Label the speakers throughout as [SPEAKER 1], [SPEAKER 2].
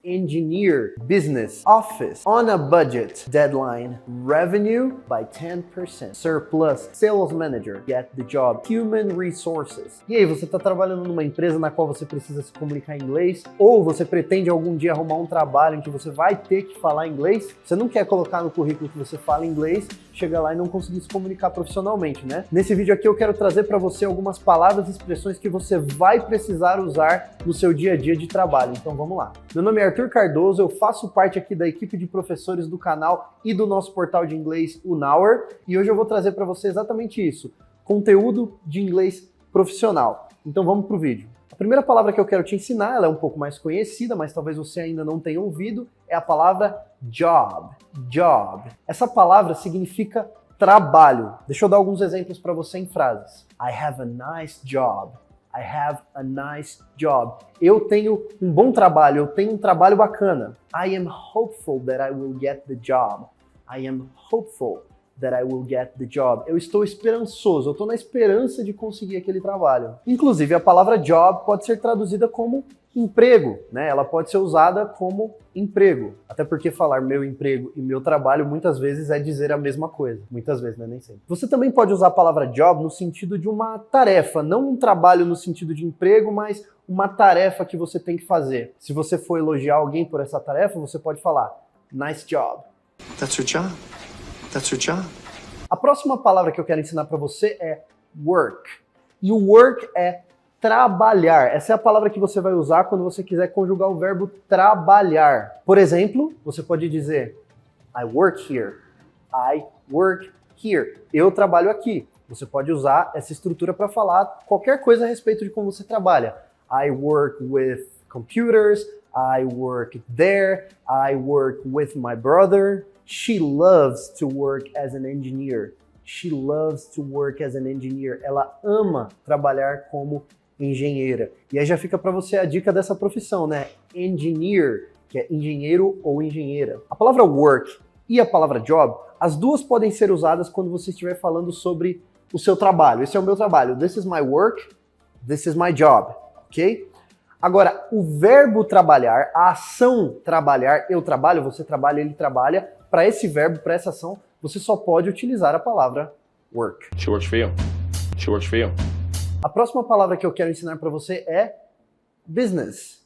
[SPEAKER 1] engineer, business, office, on a budget, deadline, revenue by 10%, surplus, sales manager, get the job, human resources. E aí, você está trabalhando numa empresa na qual você precisa se comunicar em inglês, ou você pretende algum dia arrumar um trabalho em que você vai ter que falar inglês? Você não quer colocar no currículo que você fala inglês, chegar lá e não conseguir se comunicar profissionalmente, né? Nesse vídeo aqui eu quero trazer para você algumas palavras e expressões que você vai precisar usar no seu dia a dia de trabalho. Então vamos lá. Meu nome é Arthur Cardoso, eu faço parte aqui da equipe de professores do canal e do nosso portal de inglês, o Now, e hoje eu vou trazer para você exatamente isso, conteúdo de inglês profissional. Então vamos pro vídeo. A primeira palavra que eu quero te ensinar, ela é um pouco mais conhecida, mas talvez você ainda não tenha ouvido, é a palavra job. Job. Essa palavra significa trabalho. Deixa eu dar alguns exemplos para você em frases. I have a nice job. I have a nice job. Eu tenho um bom trabalho, eu tenho um trabalho bacana. I am hopeful that I will get the job. I am hopeful that I will get the job. Eu estou esperançoso, eu estou na esperança de conseguir aquele trabalho. Inclusive, a palavra job pode ser traduzida como emprego, né? Ela pode ser usada como emprego. Até porque falar meu emprego e meu trabalho muitas vezes é dizer a mesma coisa. Muitas vezes, né? Nem sempre. Você também pode usar a palavra job no sentido de uma tarefa, não um trabalho no sentido de emprego, mas uma tarefa que você tem que fazer. Se você for elogiar alguém por essa tarefa, você pode falar nice job.
[SPEAKER 2] That's your job. That's your job.
[SPEAKER 1] A próxima palavra que eu quero ensinar para você é work. E o work é trabalhar. Essa é a palavra que você vai usar quando você quiser conjugar o verbo trabalhar. Por exemplo, você pode dizer I work here. I work here. Eu trabalho aqui. Você pode usar essa estrutura para falar qualquer coisa a respeito de como você trabalha. I work with computers. I work there. I work with my brother. She loves to work as an engineer. She loves to work as an engineer. Ela ama trabalhar como engenheira. E aí já fica para você a dica dessa profissão, né? Engineer, que é engenheiro ou engenheira. A palavra work e a palavra job, as duas podem ser usadas quando você estiver falando sobre o seu trabalho. Esse é o meu trabalho. This is my work. This is my job. Ok? Agora, o verbo trabalhar, a ação trabalhar, eu trabalho, você trabalha, ele trabalha, para esse verbo, para essa ação, você só pode utilizar a palavra work.
[SPEAKER 2] She works for you. She works for you.
[SPEAKER 1] A próxima palavra que eu quero ensinar para você é business.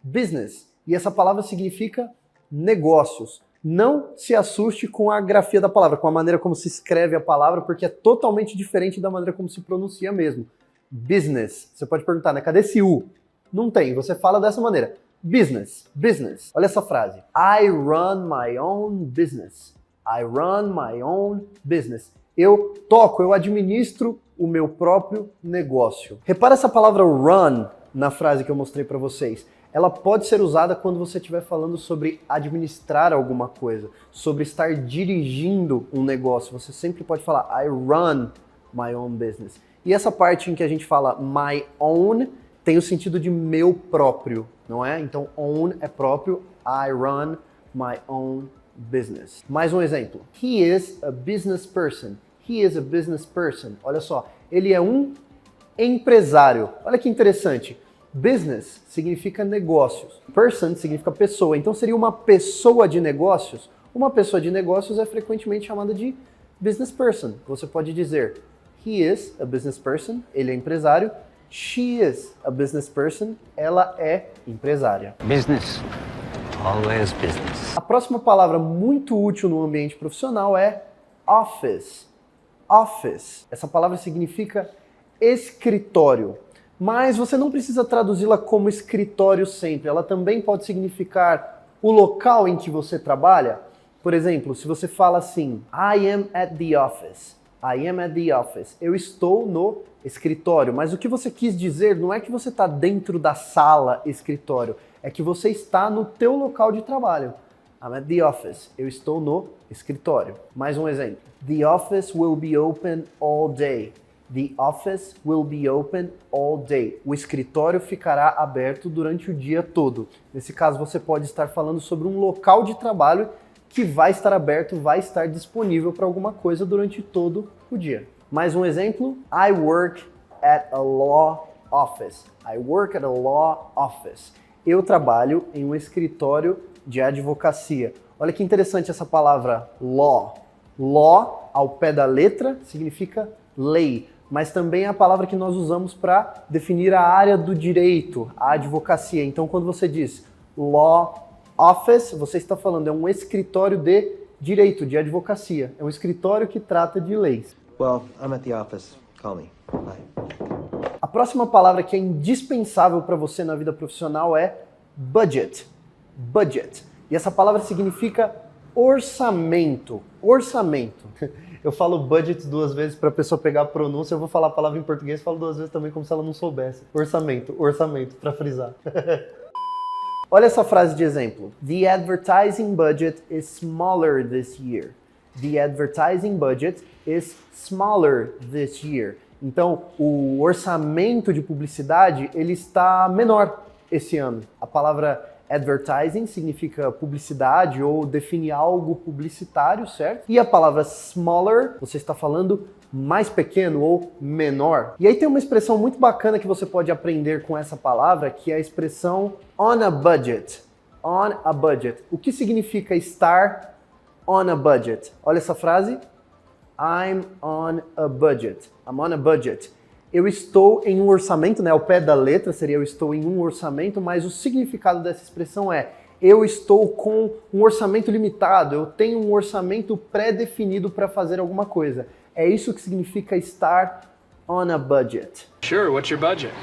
[SPEAKER 1] Business. E essa palavra significa negócios. Não se assuste com a grafia da palavra, com a maneira como se escreve a palavra, porque é totalmente diferente da maneira como se pronuncia mesmo. Business. Você pode perguntar, né? Cadê esse U? Não tem. Você fala dessa maneira. Business, business. Olha essa frase. I run my own business. I run my own business. Eu toco, eu administro o meu próprio negócio. Repara essa palavra run na frase que eu mostrei para vocês. Ela pode ser usada quando você estiver falando sobre administrar alguma coisa, sobre estar dirigindo um negócio. Você sempre pode falar I run my own business. E essa parte em que a gente fala my own tem o sentido de meu próprio, não é? Então, own é próprio, I run my own business. Mais um exemplo. He is a business person. He is a business person. Olha só, ele é um empresário. Olha que interessante. Business significa negócios. Person significa pessoa. Então, seria uma pessoa de negócios. Uma pessoa de negócios é frequentemente chamada de business person. Você pode dizer, he is a business person. Ele é empresário. She is a business person. Ela é empresária.
[SPEAKER 3] Business. Always business.
[SPEAKER 1] A próxima palavra muito útil no ambiente profissional é office. Office. Essa palavra significa escritório. Mas você não precisa traduzi-la como escritório sempre. Ela também pode significar o local em que você trabalha. Por exemplo, se você fala assim, I am at the office. I am at the office. Eu estou no escritório. Mas o que você quis dizer não é que você está dentro da sala escritório. É que você está no teu local de trabalho. I'm at the office. Eu estou no escritório. Mais um exemplo. The office will be open all day. The office will be open all day. O escritório ficará aberto durante o dia todo. Nesse caso, você pode estar falando sobre um local de trabalho que vai estar aberto, vai estar disponível para alguma coisa durante todo o dia. Mais um exemplo. I work at a law office. I work at a law office. Eu trabalho em um escritório de advocacia. Olha que interessante essa palavra law. Law, ao pé da letra, significa lei, mas também é a palavra que nós usamos para definir a área do direito, a advocacia. Então, quando você diz law office, você está falando, é um escritório de direito, de advocacia. É um escritório que trata de leis.
[SPEAKER 4] Well, I'm at the office. Call me. Bye.
[SPEAKER 1] A próxima palavra que é indispensável para você na vida profissional é budget. Budget. E essa palavra significa orçamento. Orçamento. Eu falo budget 2 vezes para a pessoa pegar a pronúncia, eu vou falar a palavra em português, falo 2 vezes também como se ela não soubesse. Orçamento, orçamento, para frisar. Olha essa frase de exemplo. The advertising budget is smaller this year. The advertising budget is smaller this year. Então, o orçamento de publicidade, ele está menor esse ano. A palavra advertising significa publicidade ou define algo publicitário, certo? E a palavra smaller, você está falando mais pequeno ou menor. E aí tem uma expressão muito bacana que você pode aprender com essa palavra, que é a expressão on a budget. On a budget. O que significa estar on a budget? Olha essa frase. I'm on a budget. I'm on a budget. Eu estou em um orçamento, né? Ao pé da letra seria eu estou em um orçamento, mas o significado dessa expressão é eu estou com um orçamento limitado, eu tenho um orçamento pré-definido para fazer alguma coisa. É isso que significa estar on a budget.
[SPEAKER 5] Sure, what's your budget?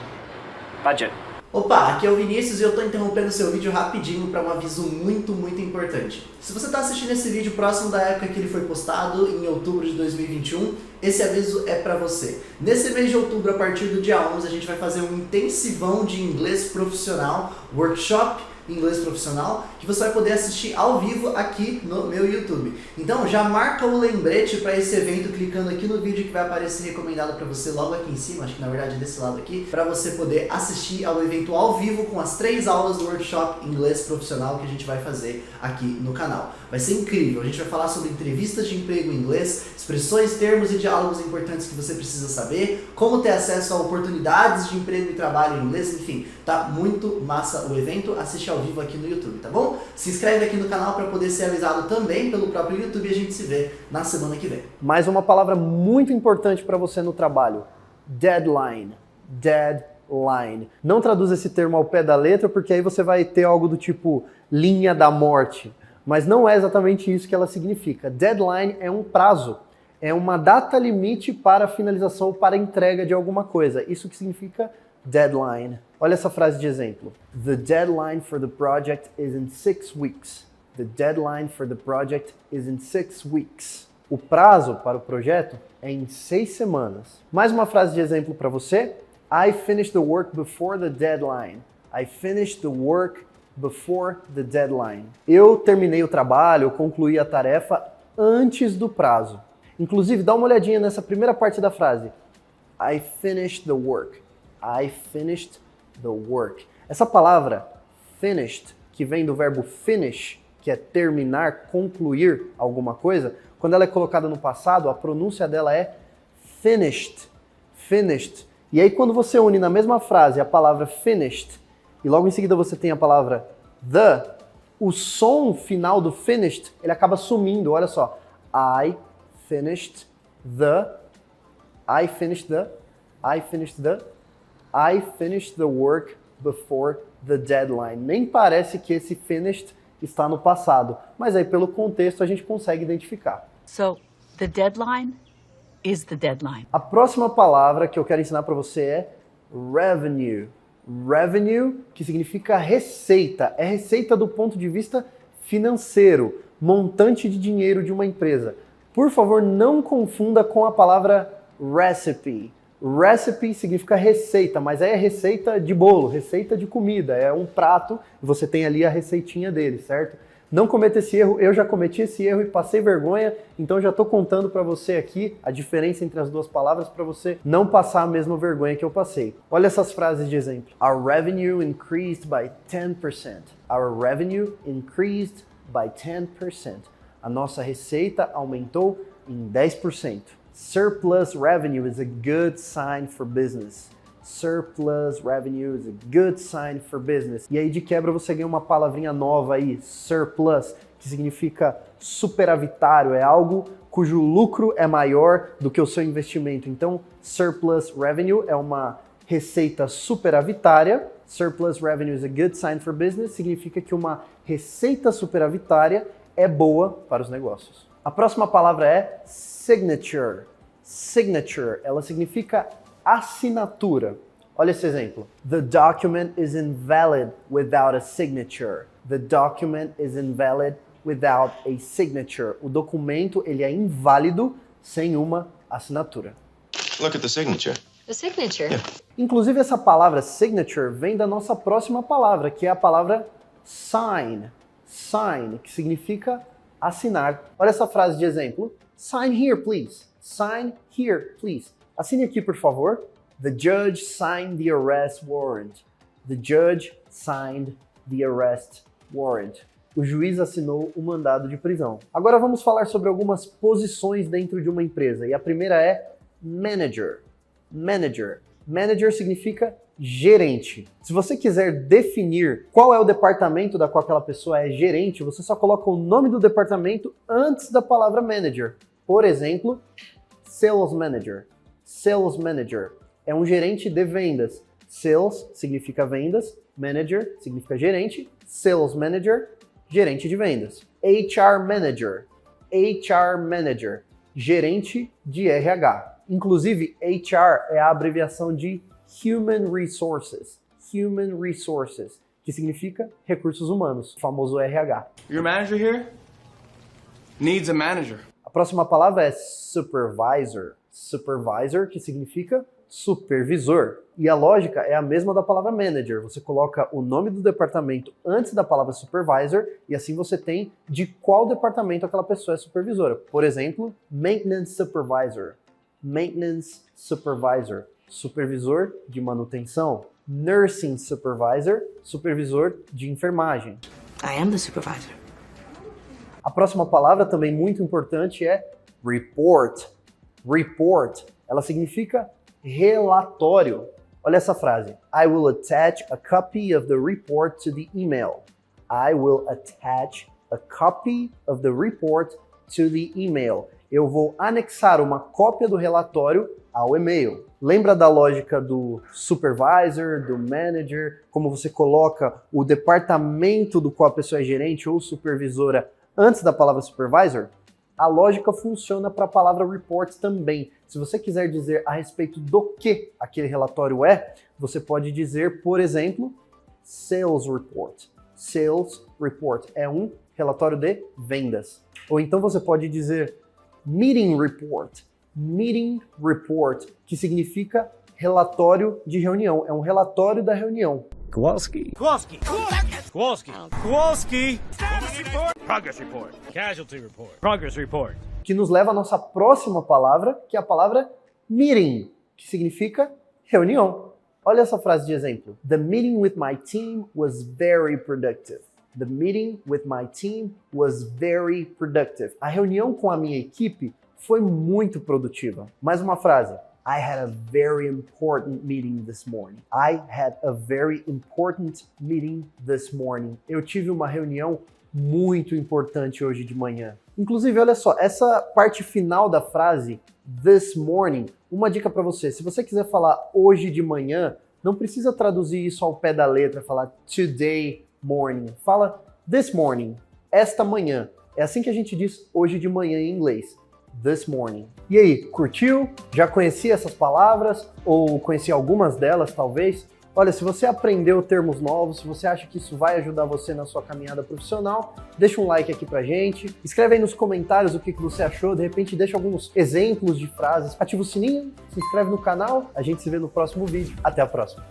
[SPEAKER 6] Budget.
[SPEAKER 7] Opa, aqui é o Vinicius e eu tô interrompendo seu vídeo rapidinho para um aviso muito importante. Se você está assistindo esse vídeo próximo da época que ele foi postado, em outubro de 2021, esse aviso é para você. Nesse mês de outubro, a partir do dia 11, a gente vai fazer um intensivão de inglês profissional, workshop inglês profissional, que você vai poder assistir ao vivo aqui no meu YouTube. Então já marca o lembrete para esse evento clicando aqui no vídeo que vai aparecer recomendado para você logo aqui em cima, acho que na verdade é desse lado aqui, para você poder assistir ao evento ao vivo com as 3 aulas do workshop inglês profissional que a gente vai fazer aqui no canal. Vai ser incrível, a gente vai falar sobre entrevistas de emprego em inglês, expressões, termos e diálogos importantes que você precisa saber, como ter acesso a oportunidades de emprego e trabalho em inglês, enfim, tá muito massa o evento, assiste ao vivo aqui no YouTube, tá bom? Se inscreve aqui no canal para poder ser avisado também pelo próprio YouTube e a gente se vê na semana que vem.
[SPEAKER 1] Mais uma palavra muito importante para você no trabalho. Deadline. Deadline. Não traduza esse termo ao pé da letra, porque aí você vai ter algo do tipo linha da morte. Mas não é exatamente isso que ela significa. Deadline é um prazo. É uma data limite para a finalização ou para a entrega de alguma coisa. Isso que significa deadline. Olha essa frase de exemplo. The deadline for the project is in 6 weeks. The deadline for the project is in 6 weeks. O prazo para o projeto é em 6 semanas. Mais uma frase de exemplo para você. I finished the work before the deadline. I finished the work before the deadline. Eu terminei o trabalho, eu concluí a tarefa antes do prazo. Inclusive, dá uma olhadinha nessa primeira parte da frase. I finished the work. I finished the work. Essa palavra finished, que vem do verbo finish, que é terminar, concluir alguma coisa, quando ela é colocada no passado, a pronúncia dela é finished. Finished. E aí quando você une na mesma frase a palavra finished, e logo em seguida você tem a palavra the, o som final do finished, ele acaba sumindo. Olha só. I finished the, I finished the, I finished the, I finished the work before the deadline. Nem parece que esse finished está no passado, mas aí pelo contexto a gente consegue identificar.
[SPEAKER 8] So, the deadline is the deadline.
[SPEAKER 1] A próxima palavra que eu quero ensinar para você é revenue. Revenue, que significa receita. É receita do ponto de vista financeiro, montante de dinheiro de uma empresa. Por favor, não confunda com a palavra recipe. Recipe significa receita, mas aí é receita de bolo, receita de comida. É um prato e você tem ali a receitinha dele, certo? Não cometa esse erro, eu já cometi esse erro e passei vergonha, então já estou contando para você aqui a diferença entre as duas palavras para você não passar a mesma vergonha que eu passei. Olha essas frases de exemplo. Our revenue increased by 10%. Our revenue increased by 10%. A nossa receita aumentou em 10%. Surplus revenue is a good sign for business. Surplus revenue is a good sign for business. E aí de quebra você ganha uma palavrinha nova aí, surplus, que significa superavitário, é algo cujo lucro é maior do que o seu investimento. Então, surplus revenue é uma receita superavitária. Surplus revenue is a good sign for business significa que uma receita superavitária é boa para os negócios. A próxima palavra é signature. Signature, ela significa assinatura. Olha esse exemplo. The document is invalid without a signature. The document is invalid without a signature. O documento ele é inválido sem uma assinatura.
[SPEAKER 2] Look at the signature.
[SPEAKER 5] The signature.
[SPEAKER 1] Inclusive essa palavra signature vem da nossa próxima palavra, que é a palavra sign. Sign, que significa assinar. Olha essa frase de exemplo. Sign here, please. Sign here, please. Assine aqui, por favor. The judge signed the arrest warrant. The judge signed the arrest warrant. O juiz assinou o mandado de prisão. Agora vamos falar sobre algumas posições dentro de uma empresa. E a primeira é manager. Manager. Manager significa gerente. Se você quiser definir qual é o departamento da qual aquela pessoa é gerente, você só coloca o nome do departamento antes da palavra manager. Por exemplo, sales manager. Sales manager é um gerente de vendas. Sales significa vendas, manager significa gerente, sales manager, gerente de vendas. HR manager. HR manager, gerente de RH. Inclusive, HR é a abreviação de Human Resources. Human Resources, que significa recursos humanos, o famoso RH.
[SPEAKER 6] Your manager here needs a manager.
[SPEAKER 1] A próxima palavra é supervisor. Supervisor, que significa supervisor. E a lógica é a mesma da palavra manager. Você coloca o nome do departamento antes da palavra supervisor e assim você tem de qual departamento aquela pessoa é supervisora. Por exemplo, maintenance supervisor. Maintenance supervisor. Supervisor de manutenção. Nursing supervisor. Supervisor de enfermagem.
[SPEAKER 8] I am the supervisor.
[SPEAKER 1] A próxima palavra, também muito importante, é report. Report, ela significa relatório. Olha essa frase. I will attach a copy of the report to the email. I will attach a copy of the report to the email. Eu vou anexar uma cópia do relatório ao e-mail. Lembra da lógica do supervisor, do manager, como você coloca o departamento do qual a pessoa é gerente ou supervisora antes da palavra supervisor? A lógica funciona para a palavra report também. Se você quiser dizer a respeito do que aquele relatório é, você pode dizer, por exemplo, sales report. Sales report é um relatório de vendas. Ou então você pode dizer meeting report. Meeting report, que significa relatório de reunião. É um relatório da reunião.
[SPEAKER 3] Kowalski.
[SPEAKER 9] Kowalski. Kowalski. Kowalski. Status report. Progress report. Casualty report. Progress report.
[SPEAKER 1] Que nos leva à nossa próxima palavra, que é a palavra meeting, que significa reunião. Olha essa frase de exemplo. The meeting with my team was very productive. The meeting with my team was very productive. A reunião com a minha equipe foi muito produtiva. Mais uma frase. I had a very important meeting this morning. I had a very important meeting this morning. Eu tive uma reunião muito importante hoje de manhã. Inclusive, olha só, essa parte final da frase, this morning, uma dica para você. Se você quiser falar hoje de manhã, não precisa traduzir isso ao pé da letra, falar today morning. Fala this morning, esta manhã. É assim que a gente diz hoje de manhã em inglês. This morning. E aí, curtiu? Já conhecia essas palavras? Ou conhecia algumas delas, talvez? Olha, se você aprendeu termos novos, se você acha que isso vai ajudar você na sua caminhada profissional, deixa um like aqui pra gente. Escreve aí nos comentários o que você achou. De repente, deixa alguns exemplos de frases. Ativa o sininho, se inscreve no canal. A gente se vê no próximo vídeo. Até a próxima.